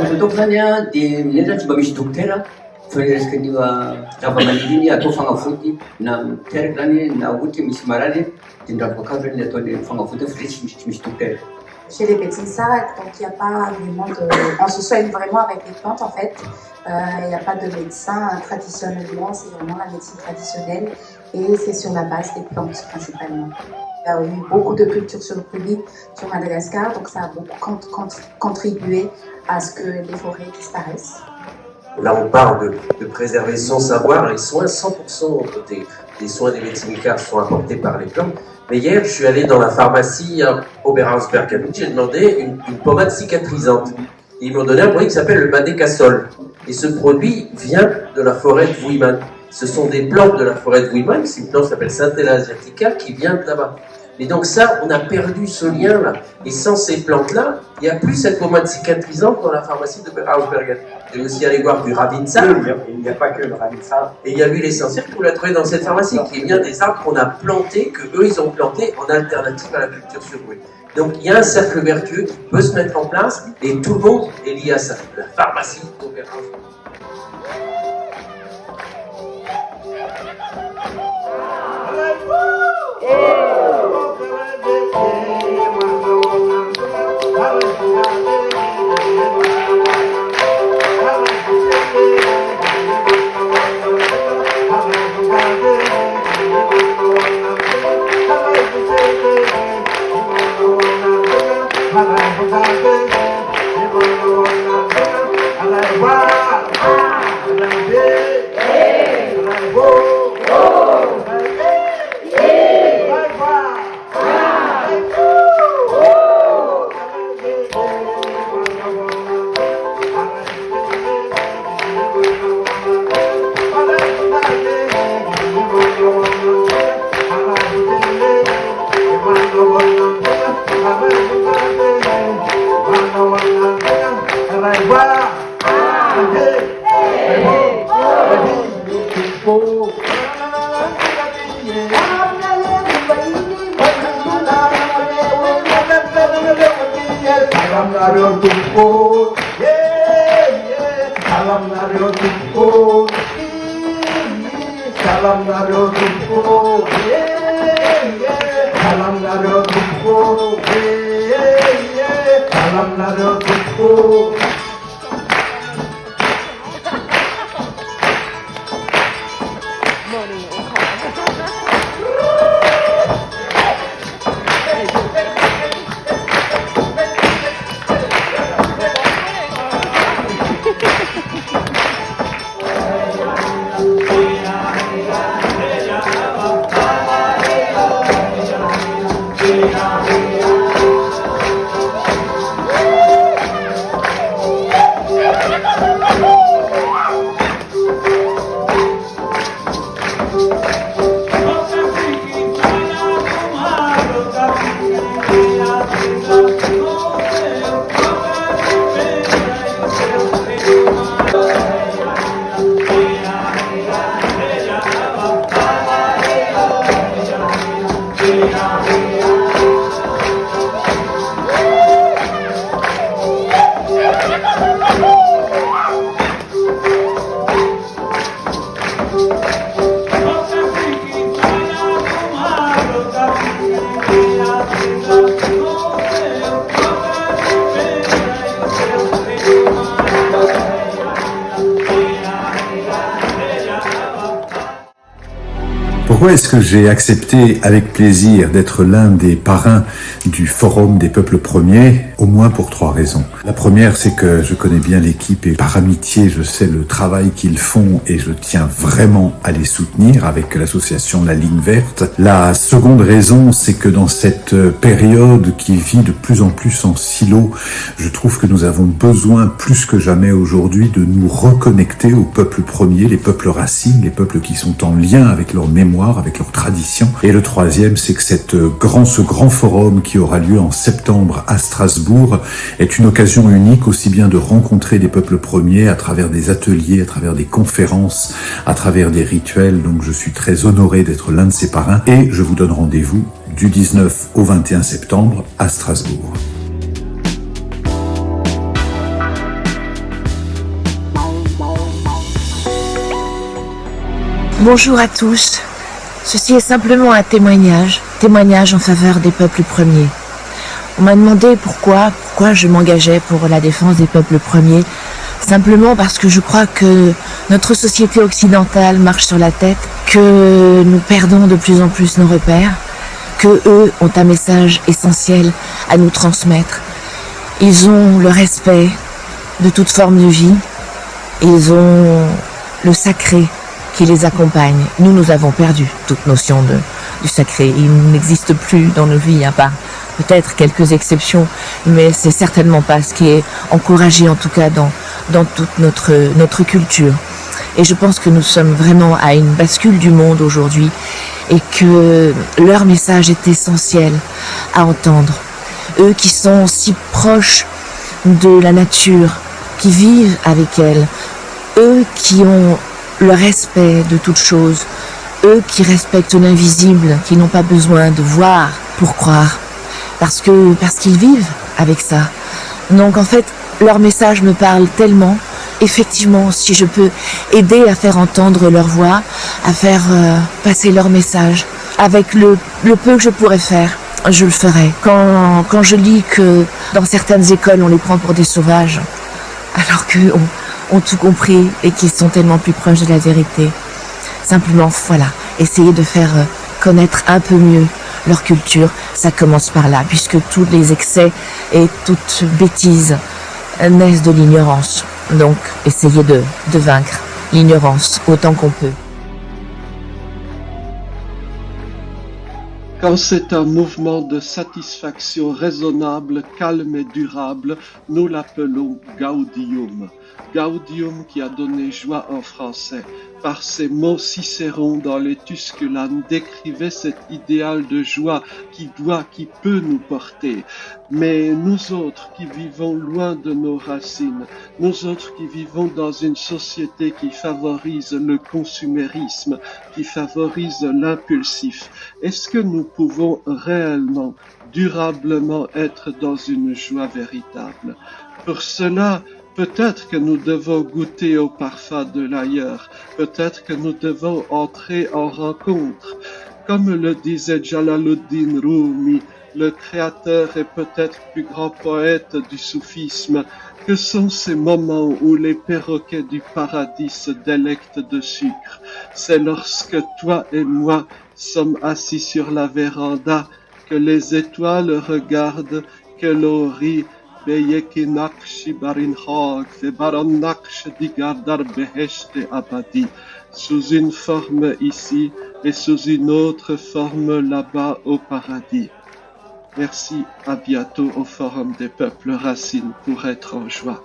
Totoo zany a, de minay zany tsy mba misy dokotera fa resaka niva zava-maniry iny atao fagnafody na miteraka zany na ohatra misy marary de ndraha voankazo zany ataony fagnafody fa zay tsy misy dokotera. Chez les médecines SARAC, donc il n'y a pas vraiment de... On se soigne vraiment avec les plantes en fait. Il n'y a pas de médecin traditionnellement, c'est vraiment la médecine traditionnelle et c'est sur la base des plantes principalement. Il y a eu beaucoup de cultures sur le public sur Madagascar, donc ça a beaucoup contribué à ce que les forêts disparaissent. Là, on parle de préserver son savoir. Les soins, 100% des soins des médecines sont apportés par les plantes. Mais hier, je suis allé dans la pharmacie à Oberhausberg, j'ai demandé une pommade cicatrisante. Et ils m'ont donné un produit qui s'appelle le Madécasol. Et ce produit vient de la forêt de Wuiman. Ce sont des plantes de la forêt de Wuiman, c'est une plante qui s'appelle Centella asiatica qui vient de là-bas. Et donc ça, on a perdu ce lien-là. Et sans ces plantes-là, il n'y a plus cette pommade cicatrisante dans la pharmacie de Oberhausberg. Et aussi aller voir du Ravinsa. Il n'y a pas que le Ravinsa. Et il y a l'huile essentielle que vous la trouvez dans cette pharmacie, qui vient des arbres qu'on a plantés, que eux ils ont plantés en alternative à la culture sur brûle. Donc il y a un cercle vertueux qui peut se mettre en place et tout le monde est lié à ça. La pharmacie d'Oberhausberg. Pourquoi est-ce que j'ai accepté avec plaisir d'être l'un des parrains du Forum des peuples premiers? Au moins pour 3 raisons. La première, c'est que je connais bien l'équipe et par amitié, je sais le travail qu'ils font et je tiens vraiment à les soutenir avec l'association La Ligne Verte. La seconde raison, c'est que dans cette période qui vit de plus en plus en silo, je trouve que nous avons besoin plus que jamais aujourd'hui de nous reconnecter aux peuples premiers, les peuples racines, les peuples qui sont en lien avec leur mémoire, avec leur tradition. Et le troisième, c'est que ce grand forum qui aura lieu en septembre à Strasbourg est une occasion unique aussi bien de rencontrer des peuples premiers à travers des ateliers, à travers des conférences, à travers des rituels. Donc je suis très honoré d'être l'un de ces parrains et je vous donne rendez-vous du 19 au 21 septembre à Strasbourg. Bonjour à tous. Ceci est simplement un témoignage en faveur des peuples premiers. On m'a demandé pourquoi je m'engageais pour la défense des peuples premiers. Simplement parce que je crois que notre société occidentale marche sur la tête, que nous perdons de plus en plus nos repères, que eux ont un message essentiel à nous transmettre. Ils ont le respect de toute forme de vie, ils ont le sacré qui les accompagne. Nous avons perdu toute notion du sacré. Il n'existe plus dans nos vies, à part peut-être quelques exceptions, mais c'est certainement pas ce qui est encouragé, en tout cas dans toute notre culture. Et je pense que nous sommes vraiment à une bascule du monde aujourd'hui et que leur message est essentiel à entendre. Eux qui sont si proches de la nature, qui vivent avec elle, eux qui ont le respect de toute chose, eux qui respectent l'invisible, qui n'ont pas besoin de voir pour croire, parce qu'ils vivent avec ça. Donc en fait, leur message me parle tellement. Effectivement, si je peux aider à faire entendre leur voix, à faire passer leur message, avec le peu que je pourrais faire, je le ferai. Quand je lis que dans certaines écoles, on les prend pour des sauvages, alors qu'eux ont tout compris et qu'ils sont tellement plus proches de la vérité. Simplement, voilà, essayer de faire connaître un peu mieux leur culture, ça commence par là, puisque tous les excès et toute bêtise naissent de l'ignorance. Donc, essayer de vaincre l'ignorance autant qu'on peut. Quand c'est un mouvement de satisfaction raisonnable, calme et durable, nous l'appelons Gaudium. Gaudium qui a donné joie en français. Par ces mots, Cicéron dans les Tusculanes décrivait cet idéal de joie qui peut nous porter. Mais nous autres qui vivons loin de nos racines, nous autres qui vivons dans une société qui favorise le consumérisme, qui favorise l'impulsif, est-ce que nous pouvons réellement, durablement être dans une joie véritable? Pour cela, peut-être que nous devons goûter au parfum de l'ailleurs, peut-être que nous devons entrer en rencontre. Comme le disait Jalaluddin Rumi, le créateur et peut-être plus grand poète du soufisme, que sont ces moments où les perroquets du paradis se délectent de sucre? C'est lorsque toi et moi sommes assis sur la véranda, que les étoiles regardent, que l'on rit, Beyeki nakshi barin hak ve baran naksh digar dar beheshte abadi, sous une forme ici et sous une autre forme là-bas au paradis. Merci, à bientôt au Forum des Peuples Racines pour être en joie.